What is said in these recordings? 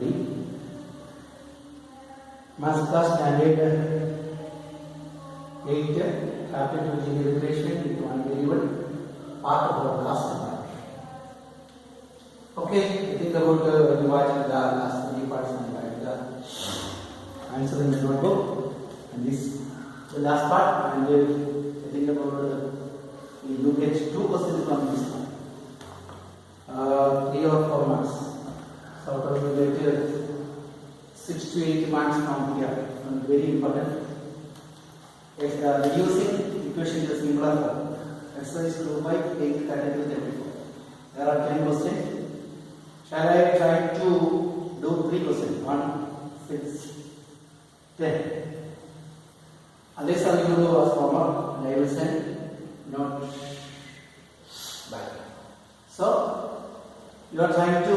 everybody. Maths class standard 8 capital engineering equation into one variable part of our class. Okay, I think about dividing the last 3 parts and the answer in the notebook, and this the last part, and I think about we look at 2 questions from this one. 3 or 4 marks. So out of the 6 to 8 marks from here, and very important. Reducing equation to simpler form. Exercise 2.8 category 34. There are 10 questions. Shall I try to do 3 questions? 1, 6, 10. Unless I will do as former, and I will send note back. So you are trying to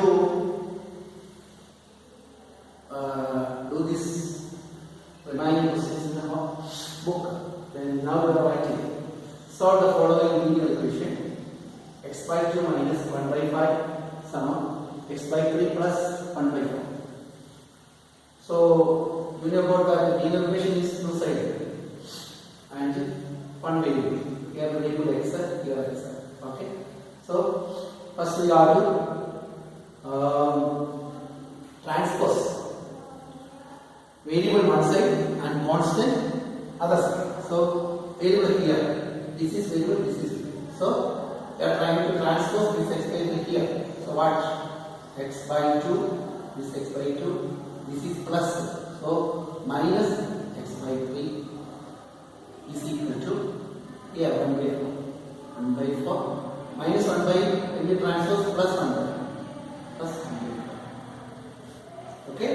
do this remaining questions in the book. Then now you are writing. Solve the following linear equation: x by 2 minus 1 by 5 sum x by 3 plus 1 by 4. So you know about that the linear equation is two-sided and one variable. Here variable x, here x. Okay. So first we are to transpose variable one side and constant other side. So variable here, this is variable, this is variable. So we are trying to transpose this x by 3 here. So what? X by 2, this x by 2, this is plus. So minus x by 3 is equal to here 1 by 4. 1 by 4 minus 1 by when we transpose plus 1 by 1 by 4. Okay?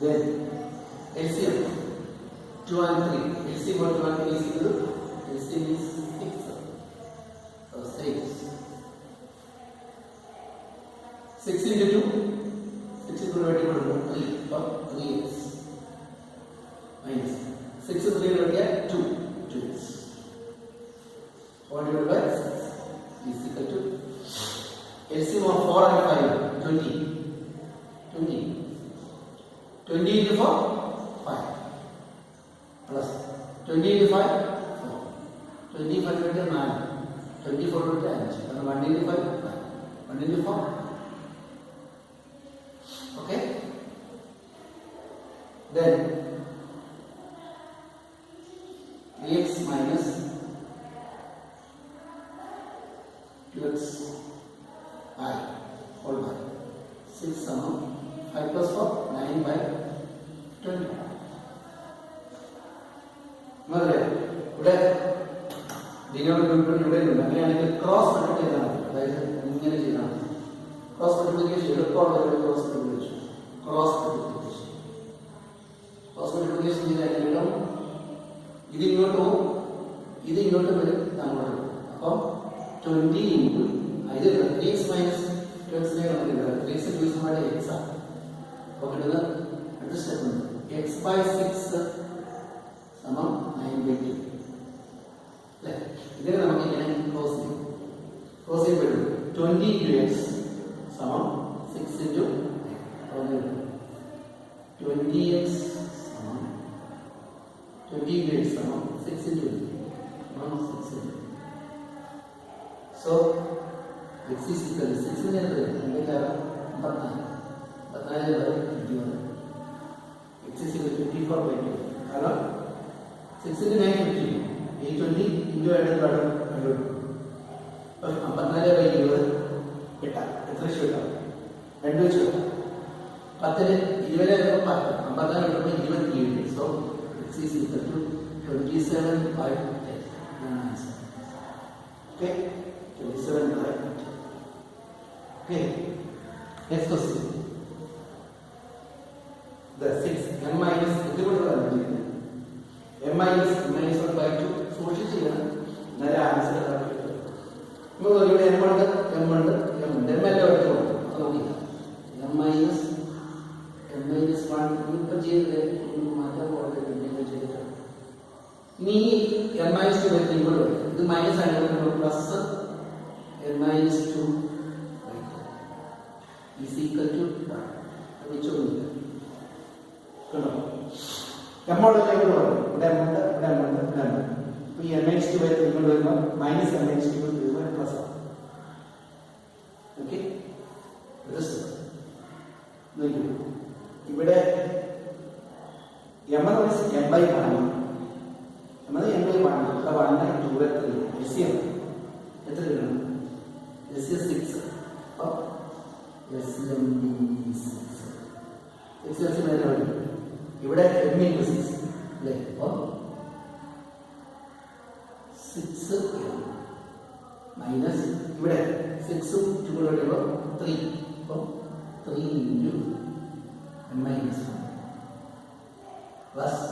Then LCM 2 and 3. LCM or 2 and 3 is equal to LCM is 6. So 6 into 2. 6 is equal to 3 for 3x minus 6 is equal to 2. 2x. 1 divided by 6 is equal to LCM of 4 and 5 20. 20 into 4 5 plus 20 into 5 4 25 into 9 24 into 5 and 1 into 5 5 1 into 4. Okay, then 3x minus 2x I whole by 6 sum 5 plus 4 9 by 20. ഇവിടെ അങ്ങനെയാണെങ്കിൽ cross multiply ചെയ്താൽ അതായത് ഇങ്ങനെ ചെയ്താൽ cross multiplication എളുപ്പമുള്ള cross multiplication ചെയ്താൽ കിട്ടും. ഇത് ഇങ്ങോട്ട് പോകും, ഇത് ഇങ്ങോട്ട് വരും, അങ്ങോട്ട് പോകും. അപ്പം 20 ഇൻറ്റു ഇത് 3x മൈനസ് 2x നമുക്ക് 3x യൂസുമായിട്ട് x ആണ്. അപ്പോൾ കിട്ടുന്ന അടുത്ത സ്റ്റെപ്പ് ഉണ്ട് x by 6 സമം 9 by 2 അല്ലേ? ഇതിനെ നമുക്ക് ഇങ്ങനെ ക്രോസ് ചെയ്യപ്പെടും. 20 into x സമം 6 into 20x സമം 20 into x സമം 6 into 6 into. So x is equal to 6 നെ എന്താ 14 x is equal to 54 by 2. കാരണം 6 into 9 50 820 into എടുത്ത് 54 by 20 കിട്ടാം. എത്ര വെച്ച് കിട്ടാം? 2 വെച്ച് കിട്ടാം. 10 20 54 കിട്ടുമ്പോൾ 27. So x is equal to 27 by 10. Okay, 27 by 10. Okay, next question. The 6 m minus m minus 1 by 2 സൂക്ഷിച്ച് ചെയ്യണം. നല്ല ആൻസർ ഇവിടെ m ഉണ്ട് m എല്ലാം എടുത്ത് കൊടുക്കും. അത് നോക്കിക്കാം. m minus 1 ഇപ്പം ചെയ്ത് മാറ്റാൻ പോലെ ചെയ്തിട്ട് ഇനി m minus 2 വരുന്ന ഇങ്ങോട്ട് വരും. ഇത് മൈനസ് ആണ്, plus m minus 2 is equal equal to വെച്ചൊന്നുമില്ല കേട്ടോ. എമ്മോളിലേക്ക് പറയും ഇവിടെ എമ്മുണ്ട് ഇവിടെ എമ്മുണ്ട് ഇവിടെ എമ്മുണ്ട്. അപ്പോൾ ഈ MH2 ഇങ്ങോട്ട് വരുമ്പോൾ മൈനസ് MH2 വരുമ്പോൾ പ്ലസ് ആണ്. ഓക്കെ, ഇവിടെ എം ബൈ 1 എന്നത് എം ബൈ 1 ഇവിടെ 1 2 എസ് എം എത്ര കിട്ടണം? എസ് 6 അപ്പോൾ എസ് എം ഡി 6 6 ഇവിടെ എം ഇൻറ്റു 6 അല്ലേ? അപ്പോൾ 6 മൈനസ് ഇവിടെ 6ഉം 2 വരുമ്പോൾ 3 അപ്പോൾ 3 ഇൻറ്റു എം മൈനസ് 1 പ്ലസ്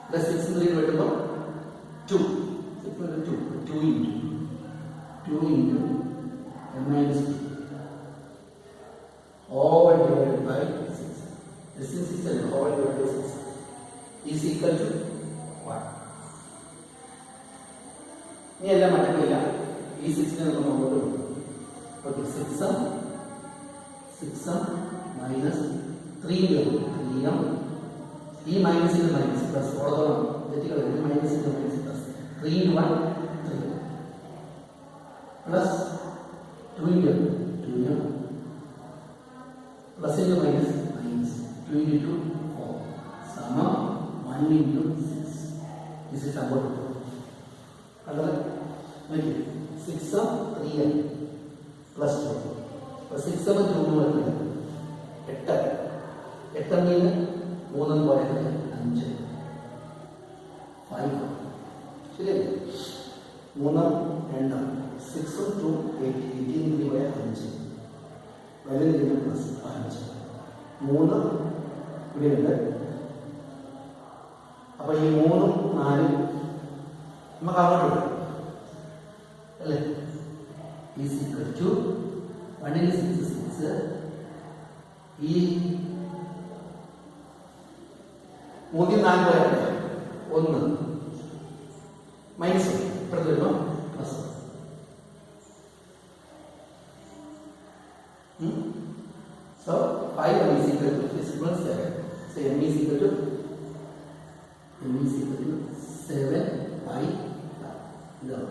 ഇവിടെ 6 3 വരുമ്പോൾ 2 into M minus 2 all divided by 6. This is 6 and all divided by 6 is equal to 1. ഇനി എല്ലാം മറ്റൊന്നുമില്ല, ഈ 6നെ നമ്മൾ മുമ്പോട്ട് കൊടുക്കും. ഓക്കെ, 6m മൈനസ് 3m ഈ മൈനസിന് മൈനസ് പ്ലസ് ഓർഡർ തെറ്റിക്കളെ മൈനസിന് minus plus 3 into 1 3 plus 2 into 2m plus into minus 2 into 4 sama 1 into 6. This is about another make it 6m 3m plus 2 plus 6m 2 8 mean 3 പോയ 5 5 ശരിയല്ലേ? 3 2 6 2 8 18 പോയ 5 വലിയ plus 5 3 ഇവിടെയുണ്ട്. അപ്പോൾ ഈ 3ഉം 4ഉം നമുക്ക് അങ്ങോട്ട് വിടാം അല്ലേ? ഈസ് ഈക്വൽ ടു 1 into 6 6 ഈ 3 4 പോയാൽ 1 മൈനസ് ഇപ്പുറത്ത് വരുമ്പോൾ plus. So 5m is equal to 6 plus 7. So m is equal to 7 by 5. ഇതാണ്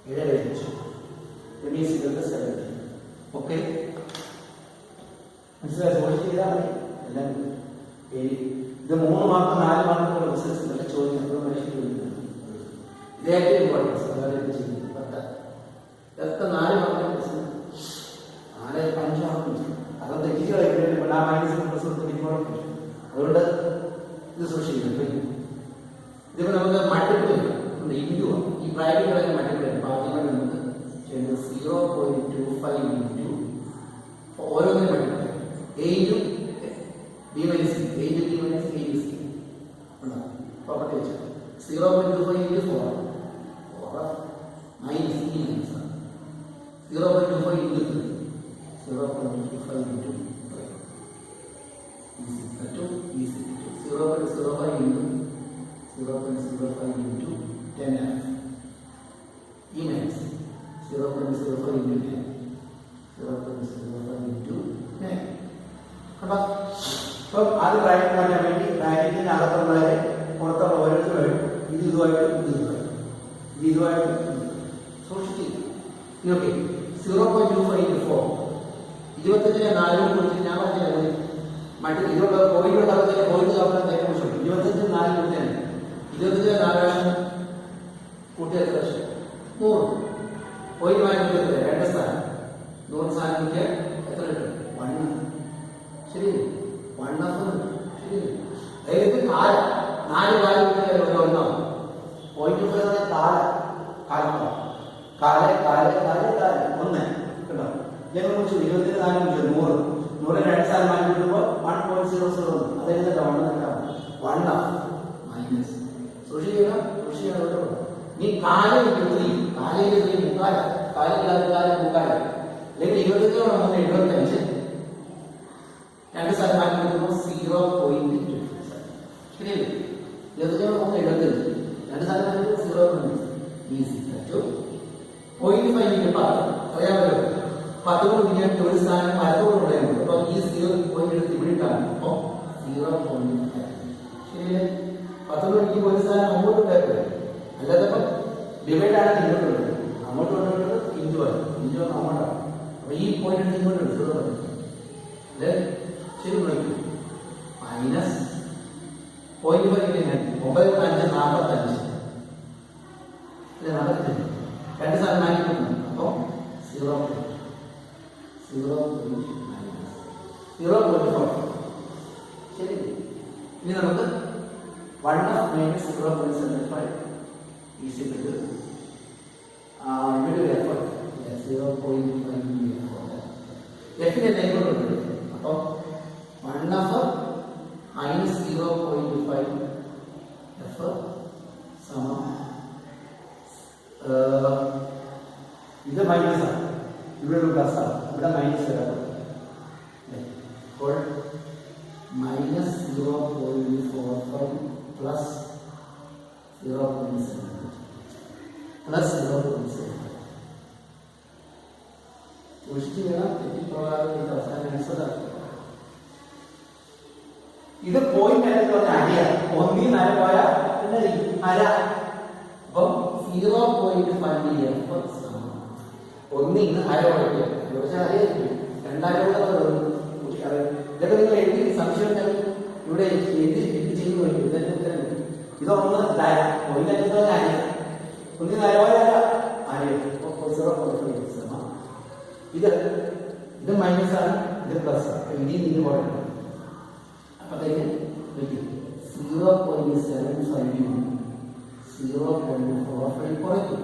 ഇവിടെ വെച്ചു m is equal to 7. Okay, മനസ്സിലായി? സോൾവ് ചെയ്താൽ മതി എല്ലാം. ഇത് 3 മാർക്ക് 4 മാർക്ക് റിസൾട്ട് നല്ല ചോദ്യം ഇതേറ്റവും ഇമ്പോർട്ടൻസ് അതായത് ചെയ്യുന്നത് 10 എത്ര 4 മാർക്ക് പ്രശ്നം 4 5 മാർക്ക് അത് തെറ്റിച്ച് കളയുമ്പോൾ ആ മൈനസ് പ്ലസ് ഇമ്പോർട്ടൻറ്റ്. അതുകൊണ്ട് ഇത് സൂക്ഷിക്കുന്നു. ഇതിപ്പോൾ നമുക്ക് മൾട്ടിപ്പിൾ ഇൻറ്റു ഈ ബ്രാക്കറ്റുകളൊക്കെ മൾട്ടിപ്പിൾ അപ്പോൾ ആദ്യമായി നമുക്ക് ചെയ്യുന്നത് 0.25 ഇൻറ്റു ഓരോന്നിനും multiple a into b minus c a into b minus a into c ഉണ്ടാവും. പ്രോപ്പർട്ടി വെച്ചാൽ 0.25 into 4 minus e minus 0.25 into 3 0.25 into 3 is equal to 0.05 into 10f e minus 0.05 into 10 0.05 into 10. അപ്പോൾ അത് bracket മാറ്റാൻ വേണ്ടി ബ്രാക്കറ്റിന് അകത്തുള്ളവരെ പുറത്തുള്ള ഓരോരുത്തരും ഇതുമായിട്ട് സൂക്ഷിച്ചില്ല. ഓക്കെ, 0.25 into 4 25നെ 4 കൊടുത്ത് ഞാൻ പറഞ്ഞില്ല മറ്റു ഇതിലുള്ള പോയിന്റ് ഉണ്ടാകുന്ന പോയിന്റ് തവണ നേരെ കുറിച്ചു 25 4 കൂട്ടിയാണ് 25നെ 4 കൂട്ടിയ എത്ര 100 പോയിന്റ് വാങ്ങിക്കുന്നത് 2 സ്ഥാനം 100 സ്ഥാനം കൂട്ടിയാൽ എത്ര കിട്ടും 1 ശരി 1 ശരി. അതായത് 4 കാലം കൂട്ടിയാൽ 1 പോയിന്റ് 1 കേട്ടോ. ഞങ്ങൾ കുറിച്ചു 24 100 2 സ്ഥാനം മാറ്റി കിട്ടുമ്പോൾ 1.00 അതായത് 1 മൈനസ് സൂക്ഷിക്കണം. നീ കാലം കിട്ടി കാലയിൽ മുക്കാല മുക്കാല അല്ലെങ്കിൽ 25 75 2 സ്ഥാനം മാറ്റി കിട്ടുമ്പോൾ 0.25 ശരിയല്ലേ? 25 75 2 സ്ഥാനം മാറ്റി 0.5 അറിയാമല്ലോ. 10 കൊണ്ട് ഒരു സ്ഥാനം 0.5. ശരിയല്ലേ? 10 മണിക്ക് ഒരു സാധനം അങ്ങോട്ട് ഉണ്ടാക്കുക, അല്ലാതെ ഇപ്പം ഡിവൈഡ് ആണ് ഇങ്ങോട്ട് വരുന്നത്, അങ്ങോട്ട് കൊണ്ടുവരുന്നത് ഇഞ്ചു ആണ്, ഇഞ്ചു അങ്ങോട്ടാണ്. അപ്പൊ ഈ പോയിന്റ് ഇങ്ങോട്ട് എടുത്തത് അല്ലേ? ശരി, വിളിക്കും -0.5 9.5 45 രണ്ട് സാധനം മാറ്റിക്കുന്നു. അപ്പോൾ 0.4. ശരി, ഇനി നമുക്ക് 1 മൈനസ് 0.75 ഈസ് ഇക്വൽ ടു ഇവിടെ ഒരു എഫ് 0.5 എഫിന്റെ നെയ്ബർഹുഡ്. അപ്പോൾ 1 മൈനസ് 0.5 എഫ് സമം ഇത് മൈനസ് ആണ്, ഇവിടെ ഒരു പ്ലസ് ആണ്, ഇവിടെ മൈനസ് വരാം. അപ്പോൾ മൈനസ് 0.45 പ്ലസ് 0.7 പ്ലസ് 0.7 സൂക്ഷിച്ച് വേണം തെറ്റിപ്പോകാതെ അവസാനം ആൻസർ. ഇത് പോയിന്റ് അരയാണ്, 1 4 പോയാൽ അര. അപ്പം 0.5 എഫ് 1 അര കുഴപ്പമില്ല, അറിയാം 2000 ഇതൊക്കെ നിങ്ങൾ എഴുതി സംശയം ഉണ്ടെങ്കിൽ ഇവിടെ എഴുതി ചെയ്യുന്നു. ഇതൊന്ന് ധാര 1 ഇത് മൈനസ് ആണ്, ഇത് പ്ലസ് ആണ്, ഇതിൽ നിന്ന് കുറയ്ക്കണം. അപ്പോഴത്തേക്ക് 0.75 0.45 കുറയ്ക്കും.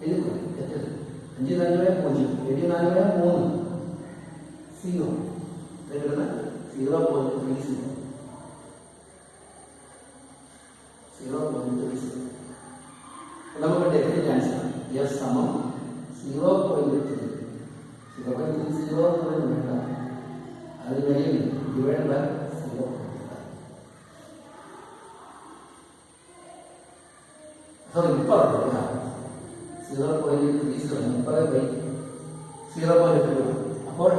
എഴുതി തെറ്റത് 5 4 0 7 4 3 0 0.30 നമുക്ക് ഡെഫിനിറ്റ് ആൻസർ എസ് സമം 0.3 വേണ്ട, അത് കഴിയും ഡിവൈഡ് ബൈ 0. സോറി ഇപ്പോൾ 0.37 ബൈ 0.2. അപ്പോൾ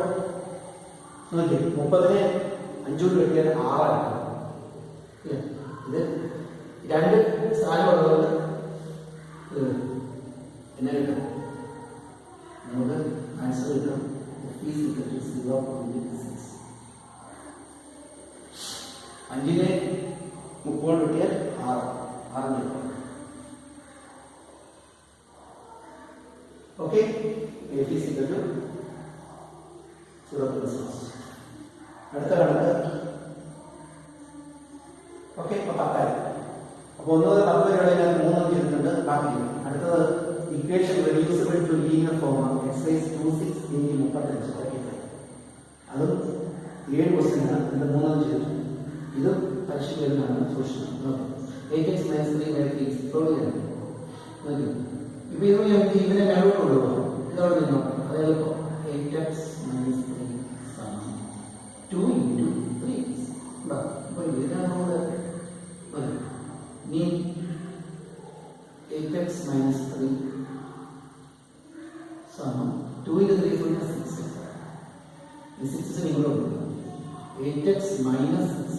30നെ 5 കൊണ്ട് വെട്ടിയാൽ 6 ആണ്. ഇത് രണ്ട് സ്ഥാനമുള്ളതുകൊണ്ട് എന്നെ കിട്ടും, നമുക്ക് ആൻസർ കിട്ടും 0.6. 5നെ 30 കൊണ്ട് വെട്ടിയാൽ 6 കിട്ടും. ഓക്കെ, 0.6. അടുത്ത കണക്ക്. ഓക്കെ, ഇപ്പൊ 10. അപ്പോൾ 1 മുതൽ 10 വരെയുള്ള ഞാൻ 3 ചെയ്തിട്ടുണ്ട്, ബാക്കി. അടുത്തത് equation reducible to linear form exercise 2.6 × 35. അതും 7 ക്വസ്റ്റ്യൻ ആണ്, ഇതിന്റെ 3 ചെയ്തിട്ടുണ്ട്. ഇത് പരീക്ഷയ്ക്ക് വരുന്നതാണ്, സൂക്ഷിക്കണം. 8x - 3 ഇപ്രൂവ് ചെയ്യണം. ഇപ്പൊ ഇത് ഞങ്ങൾക്ക് ഇതിനെ മേലോട്ട് കൊണ്ടുപോകാം. ഇതോടെ നിന്നോ, അതായത് 8x - 3 2 × 3. അപ്പൊ ഇതിനോട് ഇനി 8x - 3 സമം 2 × 3 = 6. ഈ 6 ഇങ്ങോട്ട് 8x -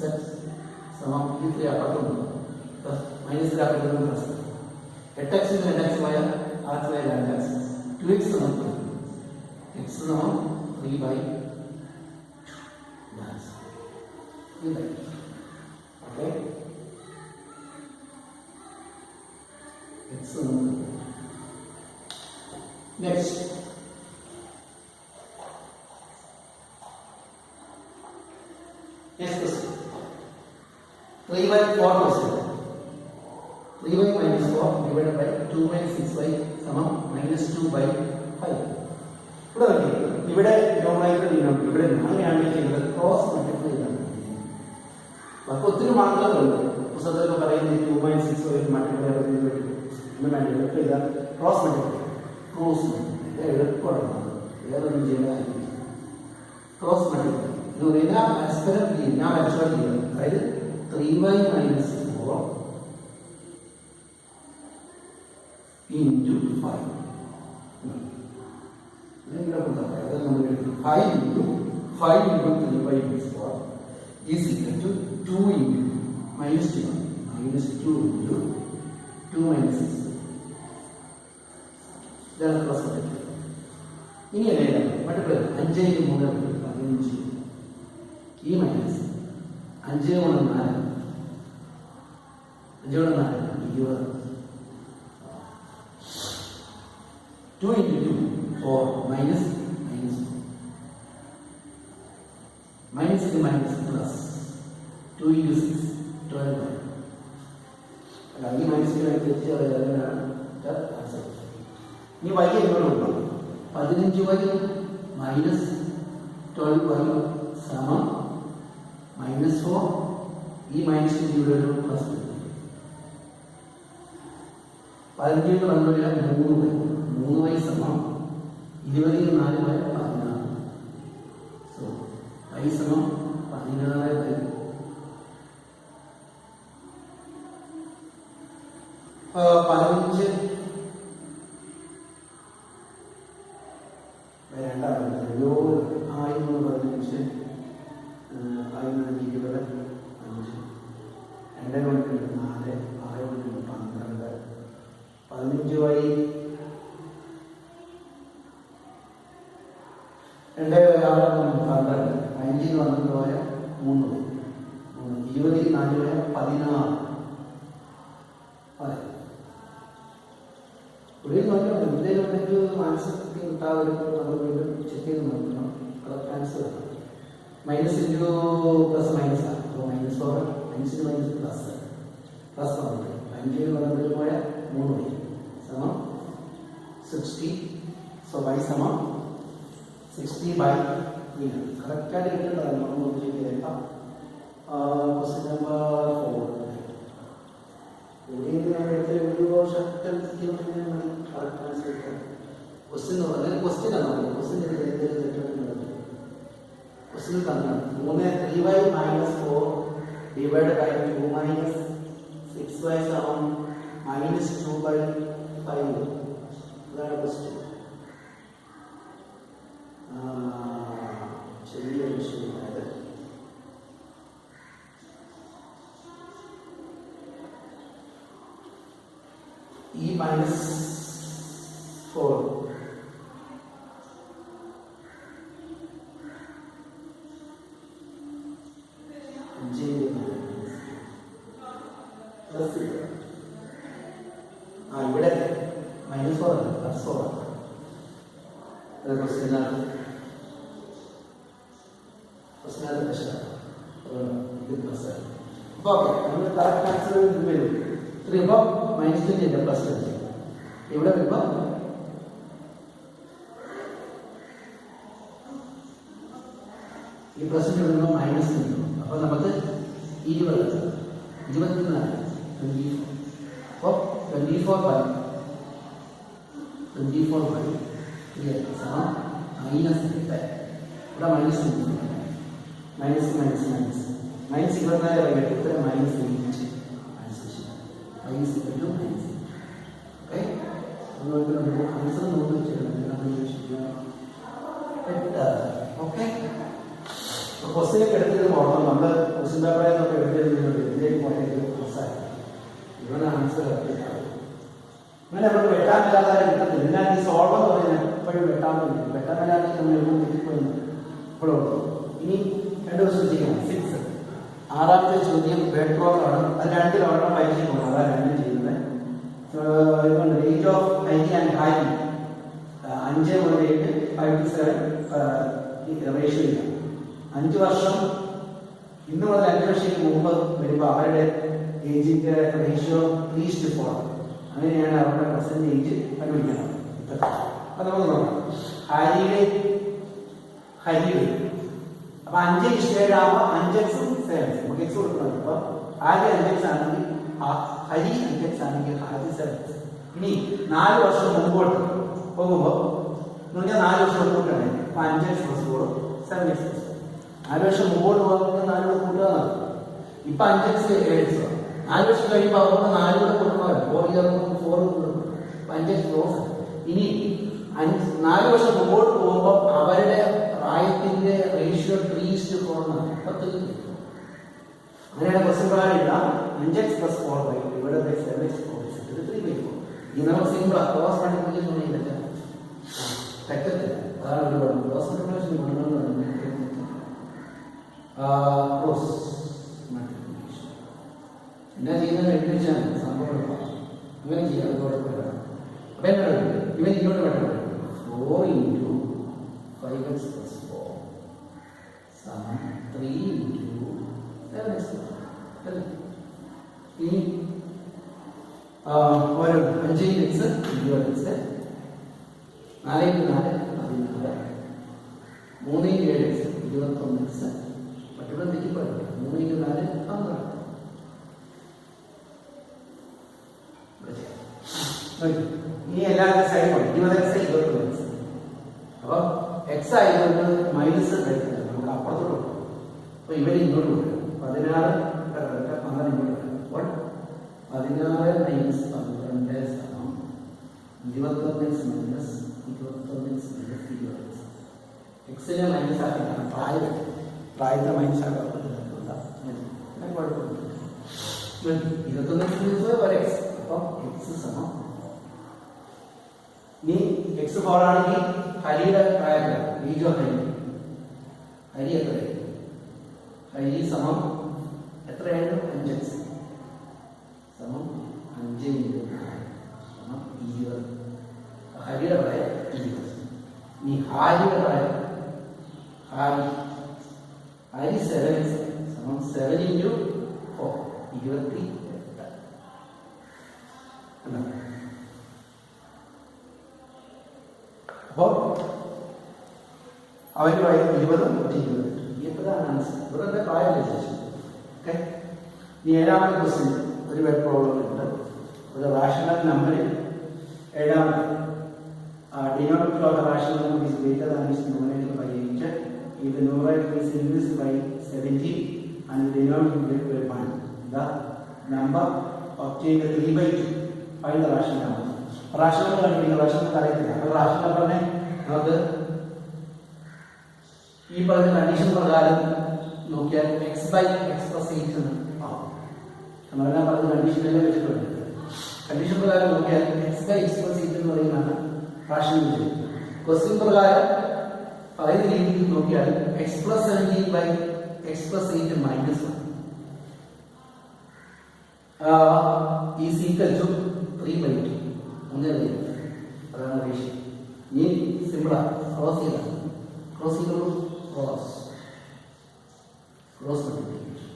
6x സമം ഈ 3 അപ്പുറത്തുണ്ട്, മൈനസ് 3 അപ്പുറത്തും പ്ലസ് 8x ന് 2x പോയാൽ ആ 2x 2x സമം 3 x സമം 3/2. Okay, next question. 3/4 question. 3y - 4 divided by 2y 6y സമം -2/5. ഇവിടെ ന്യൂമറേറ്റർ ഇവിടെ അങ്ങനെയാണ് ചെയ്യുന്നത്, ക്രോസ് മൾട്ടിപ്ലൈ ചെയ്യണം. അപ്പൊ ഒത്തിരി മാർക്കുകളുണ്ട് പുസ്തകത്തിൽ പറയുന്നത് 2 - 6y മൾട്ടിപ്ലൈ ചെയ്താൽ ക്രോസ് മൾട്ടിപ്ലൈ, ക്രോസ് എളുപ്പമാണ്, വേറൊന്നും ചെയ്യാൻ. ക്രോസ് മൾട്ടിപ്ലൈ എന്ന് പറയുന്നത് പരസ്പരം ഞാൻ പരിശോധന ചെയ്യുന്നത്, അതായത് 3y - 4 × 5. 5 × 5 × 3y - 4 is equal to 2 into minus 2 into 2 minus 6. ഇതാണ് ക്രോസ് മൾട്ടിപ്ലൈ. ഇനി എങ്ങനെയാണ് മൾട്ടിപ്ലൈ? 5 × 3 15 ഈ minus 5 × 4 5 × 4 20 2 into 2 4 minus minus to minus plus 2 into 6 12 again minus to answer ni y എങ്ങനെയാണ് 15y minus 12y സമം minus 4 ഈ minus divided plus 15 3y സമം 20 4 16 so y സമം 16 15 minus into plus minus so minus 4 minus into minus plus plus 1 5 ൽ പോയ 3 സമം 60 so y സമം 60 by 3 correct ആയിട്ട് കിട്ടുന്നതാണ് നമ്മൾ നോക്കിയേക്കാം ക്വസ്റ്റ്യൻ നമ്പർ 4 ഇവിടെ നേരത്തെ ഒരു വർഷത്തിൽ കറക്റ്റ് ആൻസർ ക്വസ്റ്റ്യൻ ക്വസ്റ്റ്യൻ ആണ് ക്വസ്റ്റ്യൻ क्वेश्चन करना 3y minus 4 divided by 2 minus 6y സമം minus 2 by 5 ഇതാണ് ക്വസ്റ്റ്യൻ ചെറിയ വിഷയമായത് ഈ minus 4 ഇവിടെ minus 4 ആണ് plus 4 ആണ് അത് ക്വസ്റ്റ്യൻ ആണ് പ്രശ്നം ഇത് പ്ലസ് ആണ് അപ്പോൾ ഓക്കെ നമ്മൾ കറക്റ്റ് ആൻസർ വരും 3 അപ്പോൾ minus 20 ഉണ്ട് പ്ലസ് 20 ഇവിടെ വരുമ്പോൾ ഈ പ്ലസ് വരുമ്പോൾ മൈനസ് കിട്ടും അപ്പോൾ നമുക്ക് 20 24 അപ്പോൾ 24 by 3 സമം മൈനസ് ഇവിടെ minus minus minus minus minus 24 വരെ ഇവിടെ minus 8 minus equal minus okay അതുകൊണ്ട് നമുക്ക് ആൻസർ നോക്കി വെച്ചിട്ടുണ്ട് ഓക്കെ ക്വസ്റ്റ്യനൊക്കെ എടുത്തിട്ട് ഓർമ്മ നമ്മൾ ക്വസ്റ്റ്യൻ പേപ്പറിൽ നിന്നൊക്കെ എടുത്തിരുന്നുണ്ട് ഇതിലേക്ക് പോയിട്ട് ക്വസ്സായി ഇവിടെ ആൻസർ അങ്ങനെ നമ്മൾ വെട്ടാനില്ലാതെ കിട്ടത്തില്ല എന്നാൽ ഈ സോൾവ് എന്ന് പറയുന്നത് എപ്പോഴും വെട്ടാനില്ലാതെ നമ്മൾ എഴുതും തെറ്റിപ്പോയി ഇപ്പോഴും ഇനി 2 ദിവസം ചെയ്യാം 6 ആറാമത്തെ ചോദ്യം ബെഡ്റോക്ക് ആണ് അത് 2 തവണ പരീക്ഷ പോകണം അതാണ് 2 ചെയ്യുന്നത് rate of height and height 5 മുതൽ 8 5 to 7 റേഷ്യോ ഇല്ല 5 വർഷം ഇന്ന് മുതൽ 5 വർഷത്തിന് മുമ്പ് വരുമ്പോൾ അവരുടെ ഏജിന്റെ റേഷ്യോ 3:4 അങ്ങനെയാണ് അവരുടെ പ്രസന്റ് ഏജ് കണ്ടുപിടിക്കണം അപ്പൊ നമുക്ക് നോക്കാം ഹരിയുടെ അപ്പൊ 5:7 ആവുമ്പോൾ 5x 7 നമുക്ക് x കൊടുക്കണം അപ്പൊ ആദ്യം 5x ആണെങ്കിൽ ഹരി 5x ആണെങ്കിൽ ആദ്യം 7x ഇനി 4 വർഷം മുമ്പോട്ട് പോകുമ്പോൾ 4 വർഷം മുമ്പോട്ടാണ് അപ്പൊ 5x + 4 7x 4 വർഷം മുമ്പോട്ട് പോകുമ്പോൾ 4 കൂട്ടുക ഇപ്പൊ 5x 7x 4 വർഷം കഴിയുമ്പോൾ അവർക്ക് 4 കൂടെ കൊടുക്കണം 4 ഇയർ 4 കൊടുക്കണം 5x ക്ലോസ് ഇനി 4 വർഷം മുമ്പോട്ട് പോകുമ്പോൾ അവരുടെ പ്രായത്തിന്റെ റേഷ്യോ 3:4 ആണ് അങ്ങനെയാണ് ക്വസ്റ്റ്യൻ പ്രകാരം എഴുതാം 5x + 4y divided by 7x + 3/4. ഇത് നമ്മൾ സിമ്പിൾ ക്രോസ് മൾട്ടിപ്ലിക്കേഷൻ ചെയ്യുന്നില്ല. തെറ്റത്തില്ല. അതാണ് ഒരു വേണം ക്രോസ് മൾട്ടിപ്ലിക്കേഷൻ കൊണ്ടുവന്ന് ക്രോസ് മൾട്ടിപ്ലിക്കേഷൻ എന്നാ ചെയ്യുന്നത് എഴുതിച്ചാൽ സംഭവം അങ്ങനെ ചെയ്യാം. കുഴപ്പമില്ല. അപ്പം എന്നാ ഇവൻ ഇങ്ങോട്ട് വേണം 4 × 5x + 4 3 × 7x അല്ലേ. ഇനി ഓരോ 5x 20x 4 × 4 14 3 × 7x 21x മറ്റുള്ള തെറ്റിപ്പോയില്ല 3 × 4 12. ഇനി എല്ലാവരുടെ സൈഡ് 20x 21x. അപ്പം എക്സ് ആയതുകൊണ്ട് മൈനസ് കഴിക്കില്ല, നമുക്ക് അപ്പുറത്തോട്ട് കൊടുക്കും. അപ്പൊ ഇവര് ഇങ്ങോട്ട് കൊടുക്കും 16 16 ഇങ്ങോട്ട് കൊടുക്കും. അപ്പോൾ 16 - 12 = 21x - 21x - 20x. എക്സിനെ minus ആക്കിയാണ് പ്രായത്തെ minus ആക്കാൻ കുഴപ്പമില്ല. 21x ഒരു എക്സ്. അപ്പം എക്സ് സമം ഇനി എക്സ് 4 ആണെങ്കിൽ ഹരിയുടെ പ്രായം ഏജ് ഓഫ് ഹരി എത്രയാണ്? ഹരി സമം എത്രയാണ്? 5x സമം 5 × 4 സമം 20. ഹരിയുടെ പ്രായം 20. ഇനി ഹാരിയുടെ പ്രായം ഹരി 7x സമം 7 × 4 28. അപ്പോൾ അവന് 20 എപ്പോഴാണ് ആൻസർ? ഇവരുടെ പ്രായം ശേഷം. ഓക്കെ. ഇനി 7ാമത്തെ ക്വസ്റ്റ്യൻ ഒരു വെബ് പ്രോബ്ലം ഉണ്ട്. ഒരു റാഷണൽ നമ്പറിൽ 7ാമത്തെ denominator of the rational number is greater than its numerator by 8. If the numerator is increased by 17 and the denominator by 1, the number obtained 3/2. Find the rational number. Rational കണ്ടുപിടിക്കുക. Rational അറിയത്തില്ല. അപ്പോൾ rational നമ്പറിനെ നമുക്ക് ഈ പറഞ്ഞ condition പ്രകാരം നോക്കിയാൽ x/x + 8 എന്ന് ആവും. നമ്മളെല്ലാം പറഞ്ഞ കണ്ടീഷനെല്ലാം വെച്ചിട്ടുണ്ട്. കണ്ടീഷൻ പ്രകാരം നോക്കിയാൽ x/x + 8 എന്ന് പറയുന്നതാണ് റാഷണൽ നമ്പർ. ക്വസ്റ്റ്യൻ പ്രകാരം പറയുന്ന രീതിയിൽ നോക്കിയാൽ x + 17/x + 8 - 1 is equal to 3/2. അങ്ങനെ അതാണ് വിഷയം. ഈ സിമ്പിളാണ്. ക്രോസ് ചെയ്താൽ ക്രോസ് മൾട്ടിപ്ലിക്കേഷൻ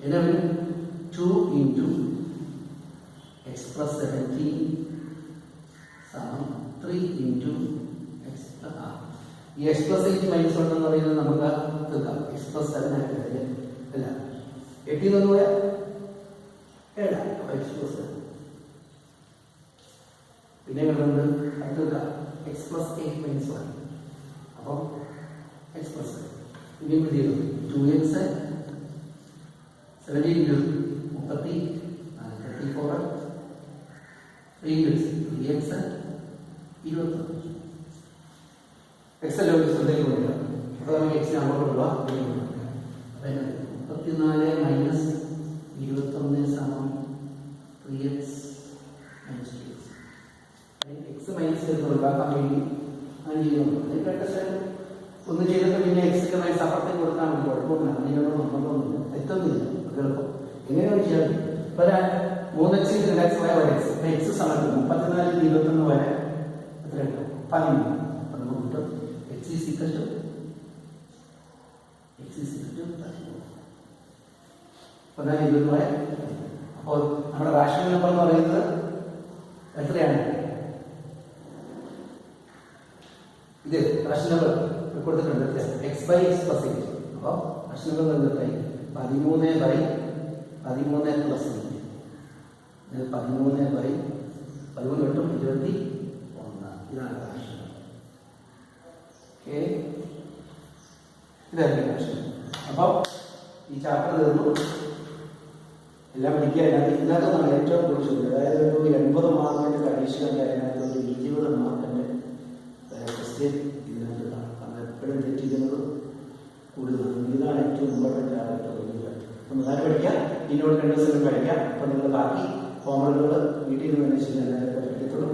എന്നാ 2 × x + 17 സമം 3 × x + 6. ഈ x + 8 - 1 എന്ന് പറയുന്നത് നമുക്ക് തീർക്കാം. x + 7 ആയിട്ട് അല്ല 8 നിന്ന് പോയാൽ 7 x + 7. പിന്നെ വരുന്നത് അടുത്ത x + 8 - 1. അപ്പം x + 7 ഇനി ചെയ്തു 2x 17 × 30 34 3x 20. x എല്ലാം ശ്രദ്ധയിൽ കൊണ്ടുവരിക. അപ്പോൾ നമുക്ക് x അങ്ങോട്ട് കൊടുക്കുക. 34 - 21 സമം 3x - 2x. എക്സ് മൈനസ് ചെയ്ത് ഒഴിവാക്കാൻ വേണ്ടി അങ്ങനെ ചെയ്യുന്നു. ഒന്ന് ചെയ്തിട്ട് പിന്നെ എക്സിന്റെ മൈനസ് അപ്പുറത്തേക്ക് കൊടുക്കാൻ വേണ്ടി കുഴപ്പമൊന്നുമില്ല. അങ്ങനെയുള്ള നിർബന്ധമൊന്നുമില്ല, തെറ്റൊന്നുമില്ല. എളുപ്പം എങ്ങനെയാണ് ചെയ്യാൻ? ഇപ്പൊ 3x × x എക്സ് സമയം 34 × 21 വരെ എത്ര കിട്ടും? 13. അപ്പം നമുക്ക് കിട്ടും x = 13. അപ്പോൾ 20 വരെ. അപ്പോൾ നമ്മുടെ റാഷണൽ നമ്പർ എന്ന് പറയുന്നത് എത്രയാണ്? ഇത് റാഷണൽ നമ്പർ കൊടുത്തിട്ടുണ്ട് x/x + 8. അപ്പോൾ റാഷണൽ നമ്പർ എന്തായി? 13/13 + 8. 13/13 കിട്ടും 21. ഇതാണ് റാഷണൽ. ഓക്കെ, ഇതായിരിക്കും റാഷണൽ. അപ്പോൾ ഈ ചാപ്റ്റർ തീർന്നു. എല്ലാം പഠിക്കുക. ഇതിനകത്താണ് ഏറ്റവും കൂടുതൽ, അതായത് ഒരു 80 മാർക്കിന്റെ പരീക്ഷയൊക്കെ അതിനകത്ത് ഒരു 20 മാർക്കിന്റെ ക്വസ്റ്റ്യൻ ഇതിനകത്ത് കാണാം. കാരണം എപ്പോഴും തെറ്റിക്കുന്നത് കൂടുതലാണ്. ഇതാണ് ഏറ്റവും ഇമ്പോർട്ടൻ്റ് ആയിട്ട് തോന്നുന്നത്. നന്നായി പഠിക്കുക. ഇന്നോട് 2 ദിവസം പഠിക്കാം. അപ്പോൾ നിങ്ങൾ ബാക്കി ഹോംവർക്കുകൾ വീട്ടിൽ നിന്ന് തന്നെ ചെയ്യാൻ പഠിക്കത്തുള്ളൂ.